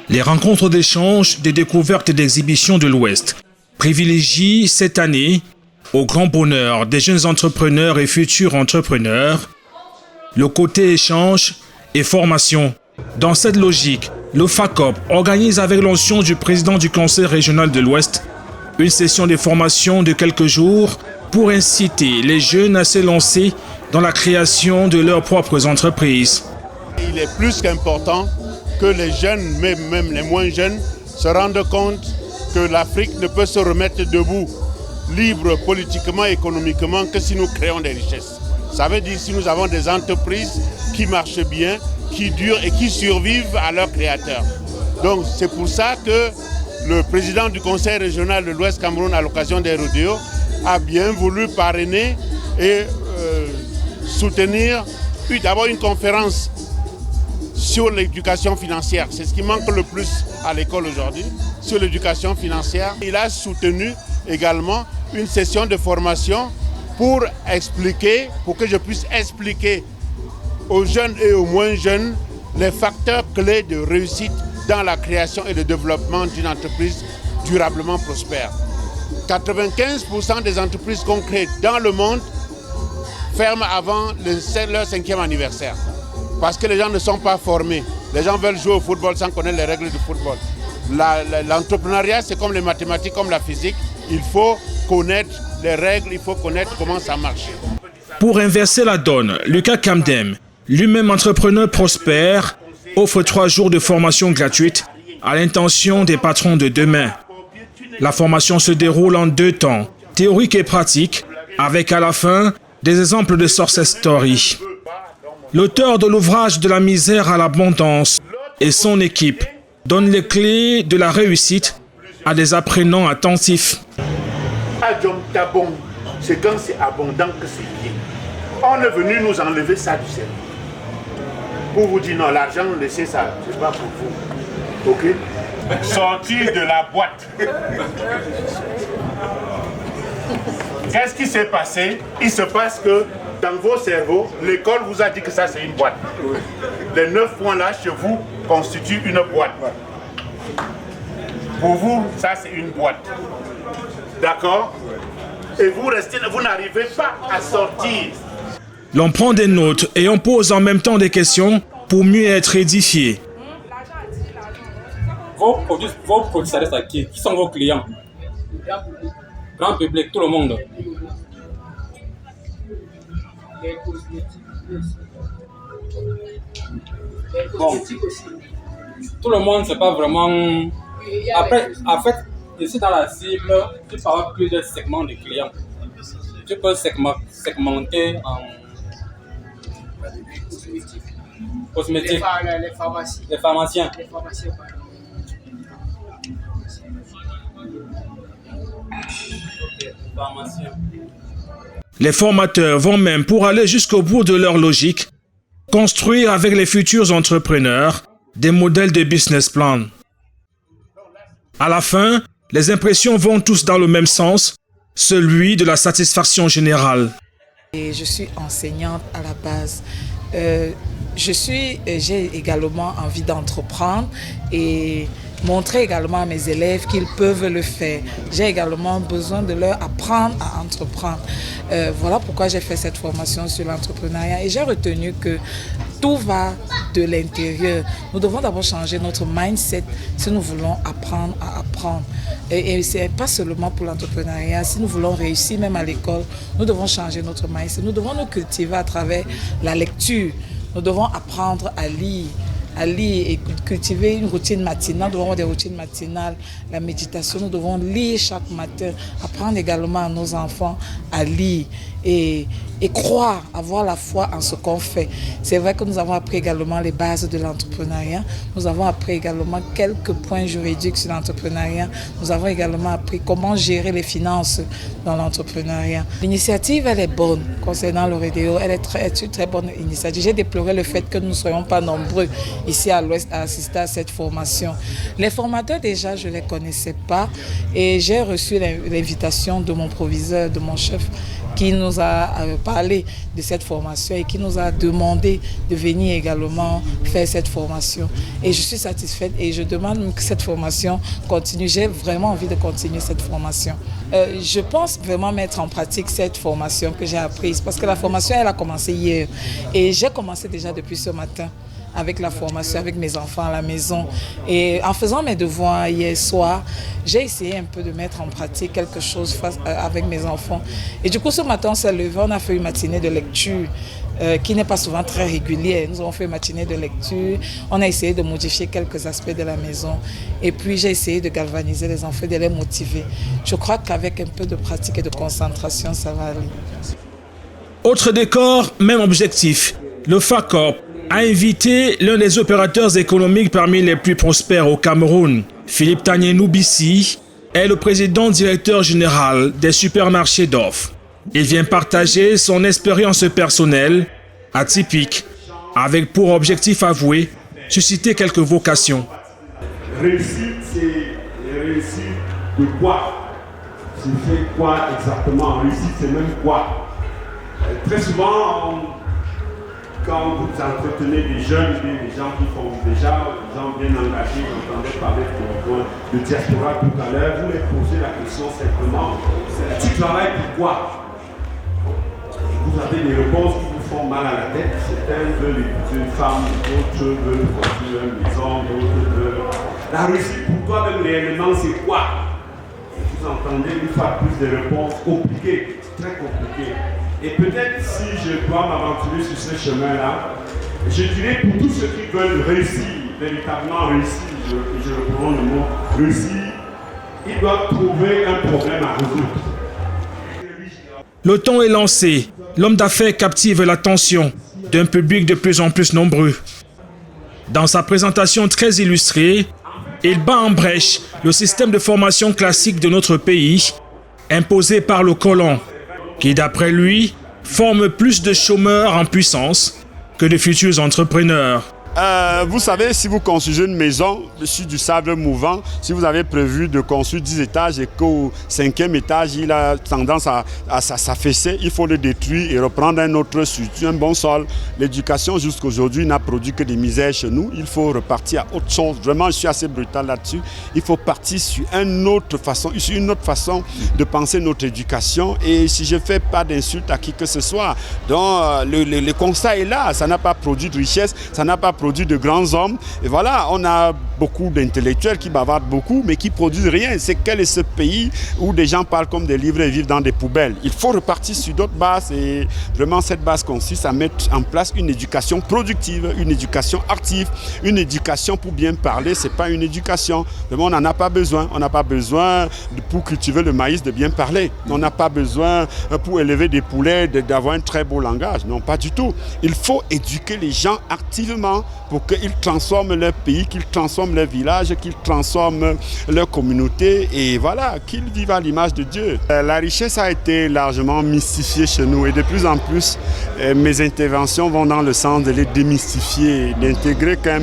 Les rencontres d'échange, de découvertes et d'exhibitions de l'Ouest privilégient cette année, au grand bonheur des jeunes entrepreneurs et futurs entrepreneurs, le côté échange et formation. Dans cette logique, le FACOP organise avec l'onction du président du Conseil régional de l'Ouest une session de formation de quelques jours pour inciter les jeunes à se lancer dans la création de leurs propres entreprises. Il est plus qu'important que les jeunes, même les moins jeunes, se rendent compte que l'Afrique ne peut se remettre debout, libre politiquement et économiquement, que si nous créons des richesses. Ça veut dire si nous avons des entreprises qui marchent bien, qui durent et qui survivent à leurs créateurs. Donc c'est pour ça que le président du Conseil régional de l'Ouest Cameroun, à l'occasion des rodéos, a bien voulu parrainer et soutenir d'abord une conférence sur l'éducation financière. C'est ce qui manque le plus à l'école aujourd'hui, sur l'éducation financière. Il a soutenu également une session de formation pour expliquer, pour que je puisse expliquer aux jeunes et aux moins jeunes les facteurs clés de réussite dans la création et le développement d'une entreprise durablement prospère. 95% des entreprises qu'on crée dans le monde ferment avant leur 5e anniversaire. Parce que les gens ne sont pas formés. Les gens veulent jouer au football sans connaître les règles du football. L'entrepreneuriat, c'est comme les mathématiques, comme la physique. Il faut connaître les règles, il faut connaître comment ça marche. Pour inverser la donne, Lucas Kamdem, lui-même entrepreneur prospère, offre 3 jours de formation gratuite à l'intention des patrons de demain. La formation se déroule en 2 temps, théorique et pratique, avec à la fin des exemples de success story. L'auteur de l'ouvrage De la misère à l'abondance et son équipe donnent les clés de la réussite à des apprenants attentifs. C'est quand c'est abondant que c'est bien. On est venu nous enlever ça du cerveau. Pour vous dire non, l'argent, laissez ça, c'est pas pour vous. Ok? Sortir de la boîte. Qu'est-ce qui s'est passé? Il se passe que dans vos cerveaux, l'école vous a dit que ça c'est une boîte. Les 9 points là chez vous constituent une boîte. Pour vous, ça c'est une boîte. D'accord? Et vous restez, vous n'arrivez pas à sortir. L'on prend des notes et on pose en même temps des questions pour mieux être édifié. Vos produits s'adressent à qui? Qui sont vos clients? Grand public, tout le monde. Bon, tout le monde, c'est pas vraiment. Après, en fait, ici dans la cible, tu parles plusieurs segments de clients. Tu peux segmenter en cosmétiques, les pharmaciens. Les formateurs vont même, pour aller jusqu'au bout de leur logique, construire avec les futurs entrepreneurs des modèles de business plan. À la fin, les impressions vont tous dans le même sens, celui de la satisfaction générale. Et je suis enseignante à la base. J'ai également envie d'entreprendre et montrer également à mes élèves qu'ils peuvent le faire. J'ai également besoin de leur apprendre à entreprendre. Voilà pourquoi j'ai fait cette formation sur l'entrepreneuriat et j'ai retenu que tout va de l'intérieur. Nous devons d'abord changer notre mindset si nous voulons apprendre à apprendre. Et ce n'est pas seulement pour l'entrepreneuriat. Si nous voulons réussir même à l'école, nous devons changer notre mindset. Nous devons nous cultiver à travers la lecture. Nous devons apprendre à lire. à lire et cultiver une routine matinale. Nous devons avoir des routines matinales. La méditation, nous devons lire chaque matin. Apprendre également à nos enfants à lire et croire, avoir la foi en ce qu'on fait. C'est vrai que nous avons appris également les bases de l'entrepreneuriat. Nous avons appris également quelques points juridiques sur l'entrepreneuriat. Nous avons également appris comment gérer les finances dans l'entrepreneuriat. L'initiative, elle est bonne concernant le REDEO. Elle est une très bonne initiative. J'ai déploré le fait que nous ne soyons pas nombreux ici à l'Ouest à assister à cette formation. Les formateurs, déjà, je ne les connaissais pas et j'ai reçu l'invitation de mon proviseur, de mon chef, qui nous a parlé de cette formation et qui nous a demandé de venir également faire cette formation. Et je suis satisfaite et je demande que cette formation continue. J'ai vraiment envie de continuer cette formation. Je pense vraiment mettre en pratique cette formation que j'ai apprise parce que la formation, elle a commencé hier et j'ai commencé déjà depuis ce matin avec la formation, avec mes enfants à la maison. Et en faisant mes devoirs hier soir, j'ai essayé un peu de mettre en pratique quelque chose avec mes enfants. Et du coup, ce matin, on s'est levé, on a fait une matinée de lecture qui n'est pas souvent très régulière. Nous avons fait une matinée de lecture, on a essayé de modifier quelques aspects de la maison. Et puis, j'ai essayé de galvaniser les enfants, de les motiver. Je crois qu'avec un peu de pratique et de concentration, ça va aller. Autre décor, même objectif. Le FACOP a invité l'un des opérateurs économiques parmi les plus prospères au Cameroun. Philippe Tagnenou Bissi est le président directeur général des supermarchés d'offres. Il vient partager son expérience personnelle, atypique, avec pour objectif avoué susciter quelques vocations. Réussite, c'est réussite de quoi? C'est fait quoi exactement? Réussite, c'est même quoi? Très souvent, quand vous entretenez des jeunes, des gens qui font déjà, des gens bien engagés, vous entendez parler de diaspora tout à l'heure, vous les posez la question simplement, tu travailles pour quoi? Vous avez des réponses qui vous font mal à la tête. Certains veulent épouser une femme, d'autres veulent construire une maison, d'autres veulent... La réussite pour toi même réellement, c'est quoi? Vous entendez une fois plus de réponses compliquées, très compliquées. Et peut-être si je dois m'aventurer sur ce chemin-là, je dirais pour tous ceux qui veulent réussir, véritablement réussir, je reprends le mot réussir, ils doivent trouver un problème à résoudre. Le ton est lancé. L'homme d'affaires captive l'attention d'un public de plus en plus nombreux. Dans sa présentation très illustrée, il bat en brèche le système de formation classique de notre pays, imposé par le colon, qui d'après lui, forme plus de chômeurs en puissance que de futurs entrepreneurs. Vous savez, si vous construisez une maison sur du sable mouvant, si vous avez prévu de construire 10 étages et qu'au 5e étage, il a tendance à s'affaisser, il faut le détruire et reprendre un autre sur un bon sol. L'éducation jusqu'à aujourd'hui n'a produit que des misères chez nous. Il faut repartir à autre chose. Vraiment, je suis assez brutal là-dessus. Il faut partir sur une autre façon de penser notre éducation. Et si je ne fais pas d'insulte à qui que ce soit, donc le constat est là. Ça n'a pas produit de richesse, ça n'a pas produit de grands hommes. Et voilà, on a beaucoup d'intellectuels qui bavardent beaucoup, mais qui produisent rien. Quel est ce pays où des gens parlent comme des livres et vivent dans des poubelles? Il faut repartir sur d'autres bases et vraiment cette base consiste à mettre en place une éducation productive, une éducation active, une éducation pour bien parler. C'est pas une éducation. Vraiment, on n'en a pas besoin. On n'a pas besoin pour cultiver le maïs de bien parler. On n'a pas besoin pour élever des poulets d'avoir un très beau langage. Non, pas du tout. Il faut éduquer les gens activement pour qu'ils transforment leur pays, qu'ils transforment leur village, qu'ils transforment leur communauté et voilà, qu'ils vivent à l'image de Dieu. La richesse a été largement mystifiée chez nous et de plus en plus, mes interventions vont dans le sens de les démystifier, d'intégrer qu'un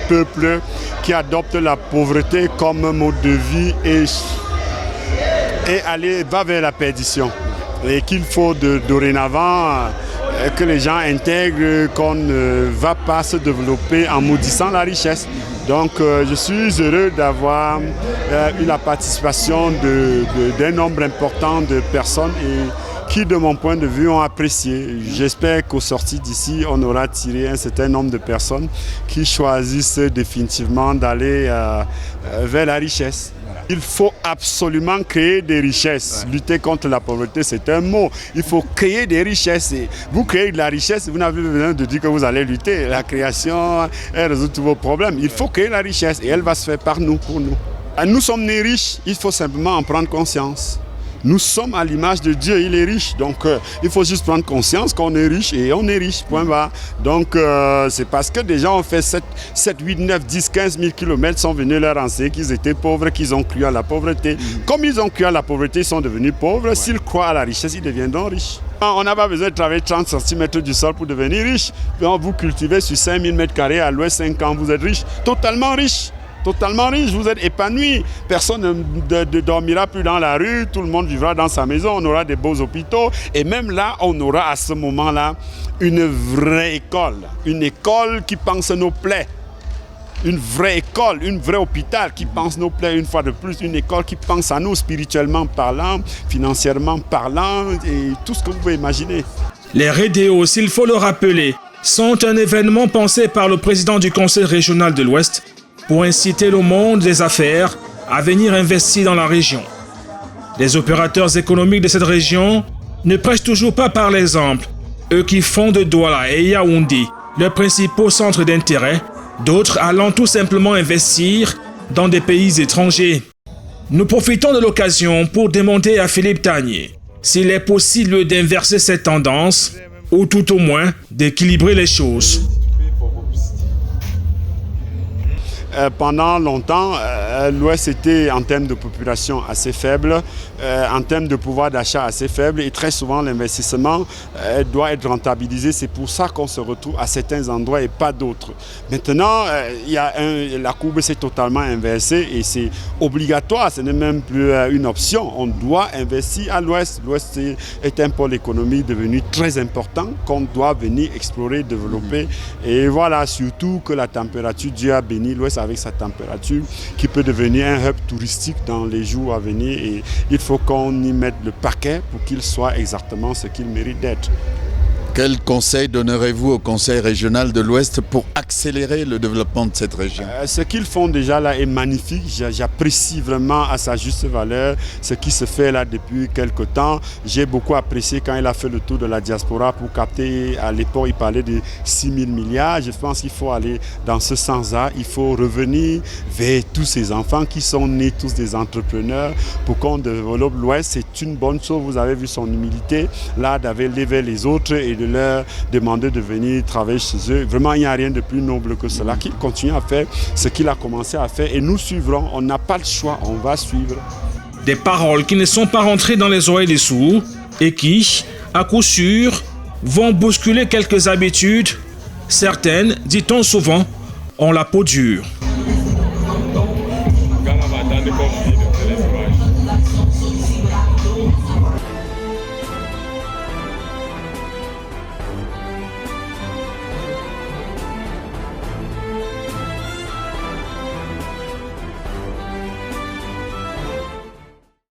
peuple qui adopte la pauvreté comme mode de vie et va vers la perdition. Et qu'il faut dorénavant que les gens intègrent qu'on ne va pas se développer en maudissant la richesse. Donc je suis heureux d'avoir eu la participation d'un nombre important de personnes et qui, de mon point de vue, ont apprécié. J'espère qu'au sorti d'ici, on aura tiré un certain nombre de personnes qui choisissent définitivement d'aller vers la richesse. Voilà. Il faut absolument créer des richesses. Lutter contre la pauvreté, c'est un mot. Il faut créer des richesses. Et vous créez de la richesse, vous n'avez pas besoin de dire que vous allez lutter. La création, elle résout tous vos problèmes. Il faut créer la richesse et elle va se faire par nous, pour nous. Nous sommes nés riches, il faut simplement en prendre conscience. Nous sommes à l'image de Dieu, il est riche. Donc il faut juste prendre conscience qu'on est riche et on est riche, point barre. Donc c'est parce que des gens ont fait 7, 8, 9, 10, 15 000 kilomètres, sont venus leur enseigner qu'ils étaient pauvres, qu'ils ont cru à la pauvreté. Comme ils ont cru à la pauvreté, ils sont devenus pauvres. S'ils croient à la richesse, ils deviendront riches. On n'a pas besoin de travailler 30 cm du sol pour devenir riche. Quand vous cultivez sur 5000 m² à l'ouest 5 ans, vous êtes riche, totalement riche. Totalement riche, vous êtes épanoui. Personne ne dormira plus dans la rue, tout le monde vivra dans sa maison, on aura des beaux hôpitaux. Et même là, on aura à ce moment-là une vraie école. Une école qui pense nos plaies. Une vraie école, un vrai hôpital qui pense nos plaies une fois de plus. Une école qui pense à nous spirituellement parlant, financièrement parlant et tout ce que vous pouvez imaginer. Les Rédéos, s'il faut le rappeler, sont un événement pensé par le président du Conseil régional de l'Ouest pour inciter le monde des affaires à venir investir dans la région. Les opérateurs économiques de cette région ne prêchent toujours pas par l'exemple. Eux qui font de Douala et Yaoundé leurs principaux centres d'intérêt, d'autres allant tout simplement investir dans des pays étrangers. Nous profitons de l'occasion pour demander à Philippe Tanier s'il est possible d'inverser cette tendance ou tout au moins d'équilibrer les choses. Pendant longtemps, l'Ouest était en termes de population assez faible, en termes de pouvoir d'achat assez faible et très souvent l'investissement doit être rentabilisé. C'est pour ça qu'on se retrouve à certains endroits et pas d'autres. Maintenant, la courbe s'est totalement inversée et c'est obligatoire, ce n'est même plus une option. On doit investir à l'Ouest. L'Ouest est un pôle économique devenu très important qu'on doit venir explorer, développer. Et voilà, surtout que la température, Dieu a béni l'Ouest avec sa température qui peut devenir un hub touristique dans les jours à venir et il faut qu'on y mette le paquet pour qu'il soit exactement ce qu'il mérite d'être. Quel conseil donnerez-vous au Conseil régional de l'Ouest pour accélérer le développement de cette région? Ce qu'ils font déjà là est magnifique. J'apprécie vraiment à sa juste valeur ce qui se fait là depuis quelque temps. J'ai beaucoup apprécié quand il a fait le tour de la diaspora pour capter, à l'époque il parlait de 6 000 milliards. Je pense qu'il faut aller dans ce sens-là. Il faut revenir vers tous ces enfants qui sont nés tous des entrepreneurs pour qu'on développe l'Ouest. C'est une bonne chose. Vous avez vu son humilité là d'aller vers les autres et de leur demander de venir travailler chez eux. Vraiment, il n'y a rien de plus noble que cela. Qu'il continue à faire ce qu'il a commencé à faire et nous suivrons. On n'a pas le choix, on va suivre. Des paroles qui ne sont pas rentrées dans les oreilles des sourds et qui, à coup sûr, vont bousculer quelques habitudes. Certaines, dit-on souvent, ont la peau dure.